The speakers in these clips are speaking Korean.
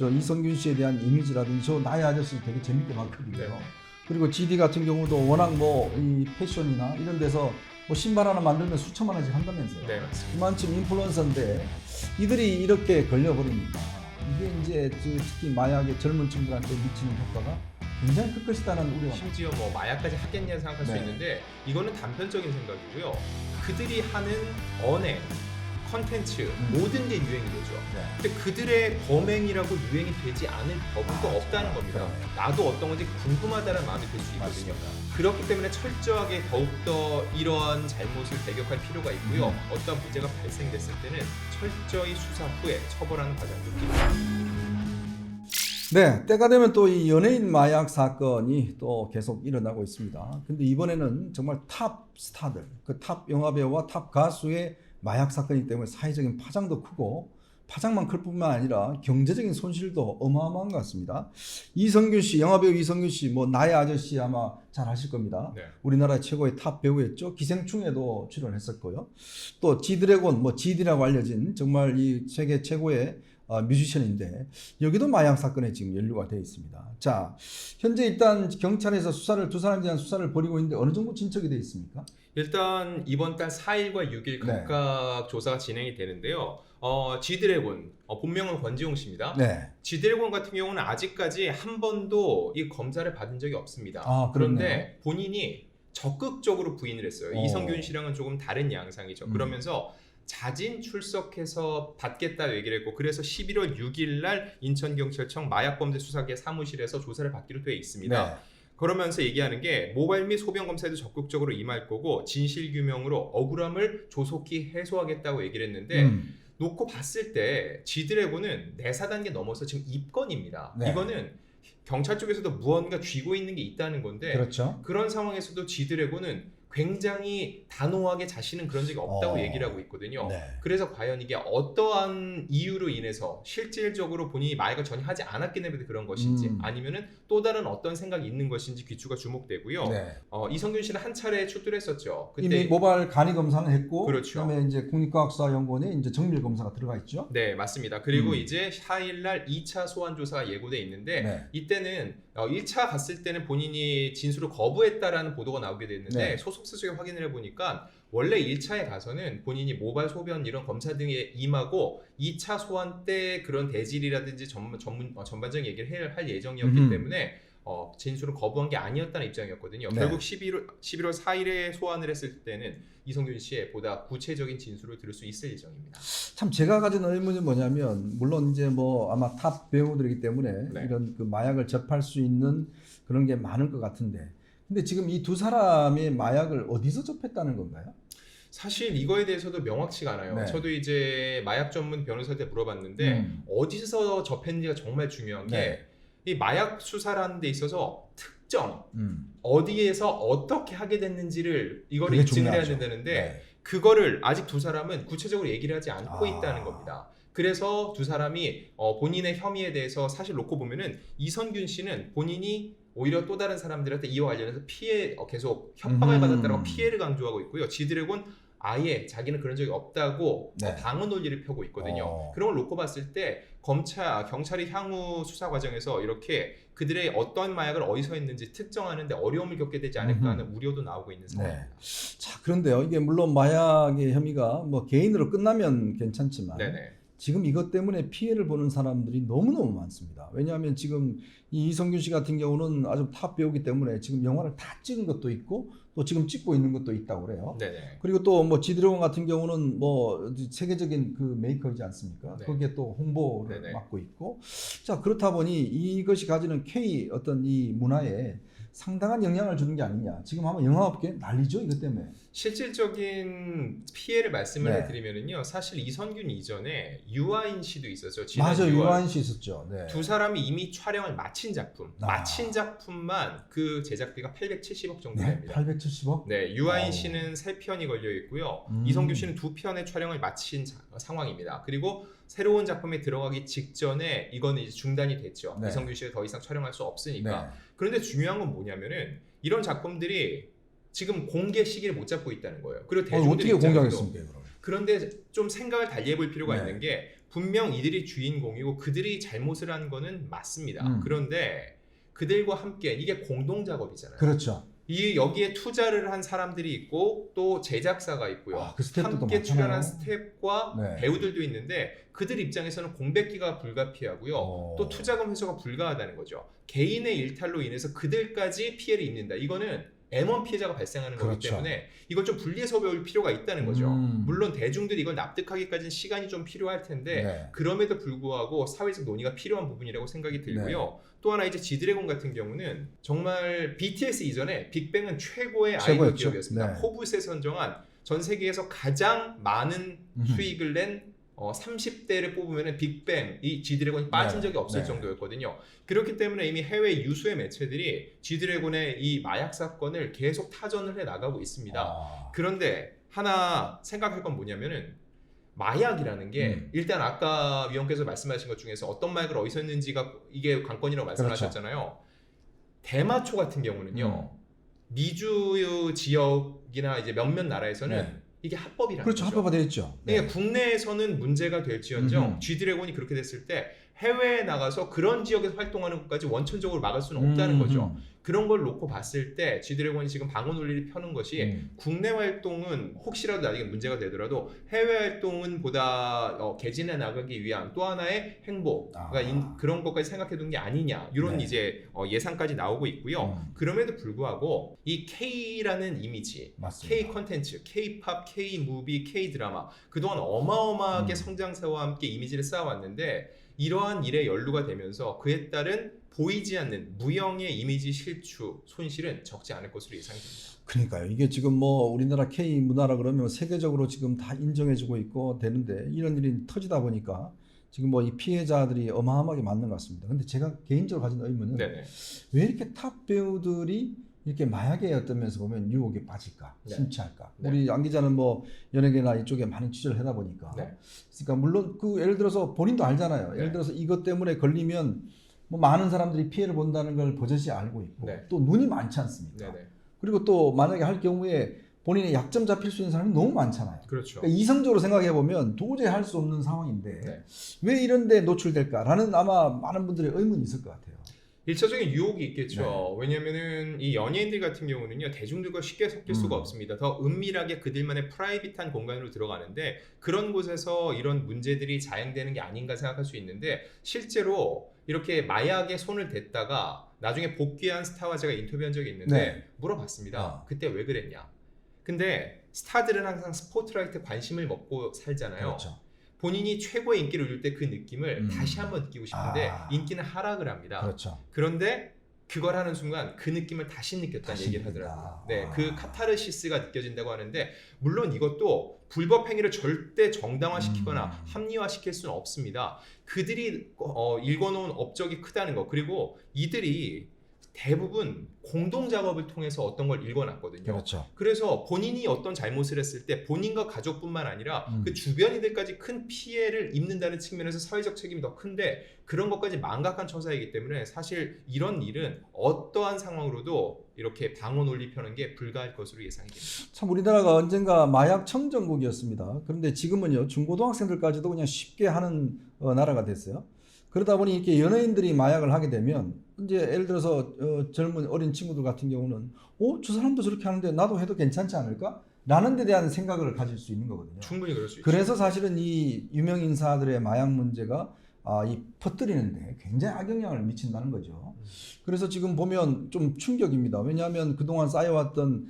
저 이성균 씨에 대한 이미지라든지 저 나의 아저씨 되게 재밌게 봤거든요. 네. 그리고 GD 같은 경우도 워낙 뭐 이 패션이나 이런 데서 뭐 신발 하나 만들면 수천만 원씩 한다면서요. 네, 맞습니다. 그만큼 인플루언서인데 이들이 이렇게 걸려버리니까 이게 이제 특히 마약의 젊은 친구들한테 미치는 효과가 굉장히 클 것이다는 우려가 심지어 뭐 마약까지 하겠냐 생각할 수 네. 있는데 이거는 단편적인 생각이고요. 그들이 하는 언행, 컨텐츠 모든 게 유행이 되죠. 네. 근데 그들의 범행이라고 유행이 되지 않을 법은 또 없다는 겁니다. 그러네요. 나도 어떤 건지 궁금하다는 마음이 들 수 있거든요. 그렇기 때문에 철저하게 더욱더 이러한 잘못을 배격할 필요가 있고요. 어떤 문제가 발생됐을 때는 철저히 수사 후에 처벌하는 과정도 필요합니다. 네, 때가 되면 또 이 연예인 마약 사건이 또 계속 일어나고 있습니다. 근데 이번에는 정말 탑 스타들, 그 탑 영화배우와 탑 가수의 마약 사건이기 때문에 사회적인 파장도 크고 파장만 클 뿐만 아니라 경제적인 손실도 어마어마한 것 같습니다. 이성균 씨, 영화배우 이성균 씨, 뭐 나의 아저씨 아마 잘 아실 겁니다. 네. 우리나라 최고의 탑 배우였죠. 기생충에도 출연했었고요. 또 지드래곤, 뭐 GD라고 알려진 정말 이 세계 최고의 뮤지션인데 여기도 마약 사건에 지금 연루가 되어 있습니다. 자, 현재 일단 경찰에서 두 사람에 대한 수사를 벌이고 있는데 어느 정도 진척이 되어 있습니까? 일단 이번 달 4일과 6일 각각 조사가 진행이 되는데요. 지드래곤, 본명은 권지용 씨입니다. 네. 지드래곤 같은 경우는 아직까지 한 번도 이 검사를 받은 적이 없습니다. 아, 그런데 본인이 적극적으로 부인을 했어요. 오. 이성균 씨랑은 조금 다른 양상이죠. 그러면서 자진 출석해서 받겠다 얘기를 했고, 그래서 11월 6일 날 인천경찰청 마약범죄수사계 사무실에서 조사를 받기로 되어 있습니다. 네. 그러면서 얘기하는 게 모발 및 소변 검사에도 적극적으로 임할 거고 진실규명으로 억울함을 조속히 해소하겠다고 얘기를 했는데 놓고 봤을 때 지드래곤은 내사 단계 넘어서 지금 입건입니다. 네. 이거는 경찰 쪽에서도 무언가 쥐고 있는 게 있다는 건데 그렇죠. 그런 상황에서도 지드래곤은 굉장히 단호하게 자신은 그런 적이 없다고 얘기를 하고 있거든요. 네. 그래서 과연 이게 어떠한 이유로 인해서 실질적으로 본인이 마약을 전혀 하지 않았기 때문에 그런 것인지 아니면은 또 다른 어떤 생각이 있는 것인지 귀추가 주목되고요. 네. 이성균 씨는 한 차례 출두를 했었죠. 이미 모발 간이 검사는 했고, 그렇죠. 그다음에 이제 국립과학수사연구원에 이제 정밀 검사가 들어가 있죠. 네, 맞습니다. 그리고 이제 4일 날 2차 소환 조사가 예고돼 있는데 네. 이때는 1차 갔을 때는 본인이 진술을 거부했다라는 보도가 나오게 됐는데 네. 소속사 쪽에 확인을 해보니까 원래 1차에 가서는 본인이 모발 소변 이런 검사 등에 임하고 2차 소환 때 그런 대질이라든지 전반적인 얘기를 할 예정이었기 때문에 진술을 거부한 게 아니었다는 입장이었거든요. 네. 결국 11월 4일에 소환을 했을 때는 이성균 씨의 보다 구체적인 진술을 들을 수 있을 예정입니다. 참 제가 가진 의문이 뭐냐면 물론 이제 뭐 아마 탑 배우들이기 때문에 네. 이런 그 마약을 접할 수 있는 그런 게 많을 것 같은데 근데 지금 이 두 사람의 마약을 어디서 접했다는 건가요? 사실 이거에 대해서도 명확치가 않아요. 네. 저도 이제 마약 전문 변호사한테 물어봤는데 어디서 접했는지가 정말 중요한 게 이 마약 수사라는 데 있어서 특정 어디에서 어떻게 하게 됐는지를 이거를 그게 입증을 해야 중요하죠. 된다는데 네. 그거를 아직 두 사람은 구체적으로 얘기를 하지 않고 있다는 겁니다. 그래서 두 사람이 본인의 혐의에 대해서 사실 놓고 보면은 이성균 씨는 본인이 오히려 또 다른 사람들한테 이와 관련해서 계속 협박을 받았다고 피해를 강조하고 있고요. 지드래곤 아예 자기는 그런 적이 없다고 네. 방어 논리를 펴고 있거든요. 그런 걸 놓고 봤을 때 경찰이 향후 수사 과정에서 이렇게 그들의 어떤 마약을 어디서 했는지 특정하는데 어려움을 겪게 되지 않을까 하는 우려도 나오고 있는 상황입니다. 자, 그런데요. 이게 물론 마약의 혐의가 뭐 개인으로 끝나면 괜찮지만 네네. 지금 이것 때문에 피해를 보는 사람들이 너무너무 많습니다. 왜냐하면 지금 이 이성균 씨 같은 경우는 아주 탑 배우기 때문에 지금 영화를 다 찍은 것도 있고 또 지금 찍고 있는 것도 있다고 그래요. 네네. 그리고 또 뭐 지드래곤 같은 경우는 뭐 세계적인 그 메이커이지 않습니까? 네. 거기에 또 홍보를 네네. 맡고 있고 자 그렇다 보니 이것이 가지는 K 어떤 이 문화에 상당한 영향을 주는 게 아니냐. 지금 아마 영화업계 난리죠 이것 때문에. 실질적인 피해를 말씀을 네. 해드리면은요, 사실 이성균 이전에 유아인 씨도 있었죠. 맞아, 6월. 유아인 씨 있었죠. 네. 두 사람이 이미 촬영을 마친 작품, 아. 마친 작품만 그 제작비가 870억 정도 네, 됩니다. 870억? 네, 유아인 아우. 씨는 3편이 걸려 있고요. 이성균 씨는 2편의 촬영을 마친 상황입니다. 그리고 새로운 작품에 들어가기 직전에 이거는 이제 중단이 됐죠. 네. 이성균 씨가 더 이상 촬영할 수 없으니까. 네. 그런데 중요한 건 뭐냐면은 이런 작품들이 지금 공개 시기를 못 잡고 있다는 거예요. 그리고 대중들 어떻게 입장에서도 공개하겠습니까, 그럼? 그런데 좀 생각을 달리 해볼 필요가 네. 있는 게 분명 이들이 주인공이고 그들이 잘못을 한 거는 맞습니다. 그런데 그들과 함께 이게 공동 작업이잖아요. 그렇죠. 이 여기에 투자를 한 사람들이 있고 또 제작사가 있고요. 그 스텝도 함께 많잖아요. 출연한 스텝과 네. 배우들도 있는데 그들 입장에서는 공백기가 불가피하고요. 또 투자금 회수가 불가하다는 거죠. 개인의 일탈로 인해서 그들까지 피해를 입는다. 이거는 M1 피해자가 발생하는 거기 그렇죠. 때문에 이걸 좀 분리해서 배울 필요가 있다는 거죠. 음. 물론 대중들이 이걸 납득하기까지는 시간이 좀 필요할 텐데 네. 그럼에도 불구하고 사회적 논의가 필요한 부분이라고 생각이 들고요. 또 하나 이제 지드래곤 같은 경우는 정말 BTS 이전에 빅뱅은 최고의 아이돌 최고였죠. 기업이었습니다. 네. 포브스에 선정한 전 세계에서 가장 많은 수익을 낸 30대를 뽑으면 빅뱅, 이 지드래곤이 빠진 적이 없을 정도였거든요. 그렇기 때문에 이미 해외 유수의 매체들이 지드래곤의 이 마약 사건을 계속 타전을 해 나가고 있습니다. 그런데 하나 생각할 건 뭐냐면은 마약이라는 게 일단 아까 위원께서 말씀하신 것 중에서 어떤 마약을 어디서 했는지가 이게 관건이라고 말씀하셨잖아요. 대마초 같은 경우는요. 미주 지역이나 이제 몇몇 나라에서는 이게 합법이라는 그렇죠. 거죠. 합법화되어 있죠. 네. 그러니까 국내에서는 문제가 될지언정 G드래곤이 그렇게 됐을 때 해외에 나가서 그런 지역에서 활동하는 것까지 원천적으로 막을 수는 없다는 거죠. 그런 걸 놓고 봤을 때 G드래곤이 지금 방어 논리를 펴는 것이 국내 활동은 혹시라도 나중에 문제가 되더라도 해외 활동은 보다 개진해 나가기 위한 또 하나의 행보, 그러니까 그런 것까지 생각해둔 게 아니냐 이런 이제 예상까지 나오고 있고요. 그럼에도 불구하고 이 K라는 이미지, 맞습니다. K 컨텐츠, K-팝, K-무비, K-드라마 그동안 어마어마하게 성장세와 함께 이미지를 쌓아왔는데 이러한 일에 연루가 되면서 그에 따른 보이지 않는 무형의 이미지 실추, 손실은 적지 않을 것으로 예상됩니다. 그러니까요. 이게 지금 뭐 우리나라 K 문화라 그러면 세계적으로 지금 다 인정해주고 있고 되는데 이런 일이 터지다 보니까 지금 뭐 이 피해자들이 어마어마하게 많는 것 같습니다. 근데 제가 개인적으로 가진 의문은 네네. 왜 이렇게 탑 배우들이 이렇게 마약에 어떤 면에서 보면 유혹에 빠질까, 네. 심취할까? 네. 우리 안 기자는 뭐 연예계나 이쪽에 많이 취재를 하다 보니까, 네. 그러니까 물론 그 예를 들어서 본인도 알잖아요. 네. 예를 들어서 이것 때문에 걸리면 뭐 많은 사람들이 피해를 본다는 걸 버젓이 알고 있고, 네. 또 눈이 많지 않습니까? 네네. 그리고 또 만약에 할 경우에 본인의 약점 잡힐 수 있는 사람이 너무 많잖아요. 그렇죠. 그러니까 이성적으로 생각해 보면 도저히 할 수 없는 상황인데 네. 왜 이런데 노출될까라는 아마 많은 분들의 의문이 있을 것 같아요. 일차적인 유혹이 있겠죠. 왜냐면은 이 연예인들 같은 경우는요 대중들과 쉽게 섞일 수가 없습니다. 더 은밀하게 그들만의 프라이빗한 공간으로 들어가는데 그런 곳에서 이런 문제들이 자행되는 게 아닌가 생각할 수 있는데 실제로 이렇게 마약에 손을 댔다가 나중에 복귀한 스타와 제가 인터뷰한 적이 있는데 물어봤습니다. 그때 왜 그랬냐? 근데 스타들은 항상 스포트라이트 관심을 먹고 살잖아요. 그렇죠. 본인이 최고의 인기를 누릴 때 그 느낌을 다시 한번 느끼고 싶은데 인기는 하락을 합니다. 그렇죠. 그런데 그걸 하는 순간 그 느낌을 다시 느꼈다는 얘기를 하더라고요. 네, 그 카타르시스가 느껴진다고 하는데 물론 이것도 불법 행위를 절대 정당화시키거나 합리화시킬 수는 없습니다. 그들이 일궈놓은 업적이 크다는 거 그리고 이들이 대부분 공동 작업을 통해서 어떤 걸 읽어놨거든요. 그렇죠. 그래서 본인이 어떤 잘못을 했을 때 본인과 가족뿐만 아니라 그 주변인들까지 큰 피해를 입는다는 측면에서 사회적 책임이 더 큰데 그런 것까지 망각한 처사이기 때문에 사실 이런 일은 어떠한 상황으로도 이렇게 방어 논리 펴는 게 불가할 것으로 예상이 됩니다. 참 우리나라가 언젠가 마약 청정국이었습니다. 그런데 지금은요 중고등학생들까지도 그냥 쉽게 하는 나라가 됐어요. 그러다 보니 이렇게 연예인들이 마약을 하게 되면 이제 예를 들어서 젊은 어린 친구들 같은 경우는 저 사람도 저렇게 하는데 나도 해도 괜찮지 않을까? 라는 데 대한 생각을 가질 수 있는 거거든요. 충분히 그럴 수 있죠. 그래서 사실은 이 유명 인사들의 마약 문제가 이 퍼뜨리는데 굉장히 악영향을 미친다는 거죠. 그래서 지금 보면 좀 충격입니다. 왜냐하면 그동안 쌓여왔던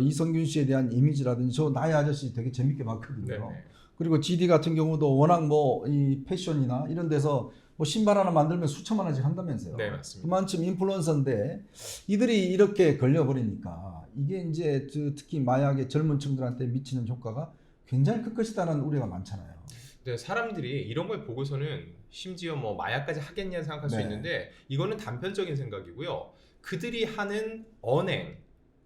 이성균 씨에 대한 이미지라든지 저 나의 아저씨 되게 재밌게 봤거든요. 네네. 그리고 GD 같은 경우도 워낙 뭐 이 패션이나 이런 데서 뭐 신발 하나 만들면 수천만 원씩 한다면서요. 네, 맞습니다. 그만큼 인플루언서인데 이들이 이렇게 걸려버리니까 이게 이제 특히 마약의 젊은 층들한테 미치는 효과가 굉장히 클 것이다는 우려가 많잖아요. 네, 사람들이 이런 걸 보고서는 심지어 뭐 마약까지 하겠냐 생각할 수 네. 있는데 이거는 단편적인 생각이고요. 그들이 하는 언행,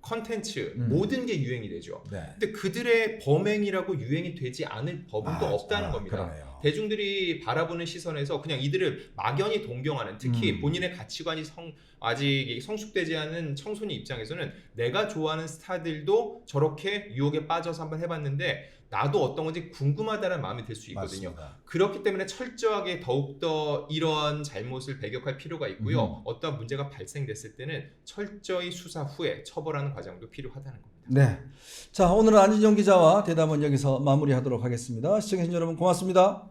컨텐츠 모든 게 유행이 되죠. 네. 근데 그들의 범행이라고 유행이 되지 않을 법은 또 없다는 겁니다. 그러네요. 대중들이 바라보는 시선에서 그냥 이들을 막연히 동경하는 특히 본인의 가치관이 아직 성숙되지 않은 청소년 입장에서는 내가 좋아하는 스타들도 저렇게 유혹에 빠져서 한번 해봤는데 나도 어떤 건지 궁금하다는 마음이 들 수 있거든요. 맞습니다. 그렇기 때문에 철저하게 더욱더 이런 잘못을 배격할 필요가 있고요. 음. 어떠한 문제가 발생됐을 때는 철저히 수사 후에 처벌하는 과정도 필요하다는 겁니다. 네. 자, 오늘은 안진영 기자와 대담은 여기서 마무리하도록 하겠습니다. 시청해주신 여러분 고맙습니다.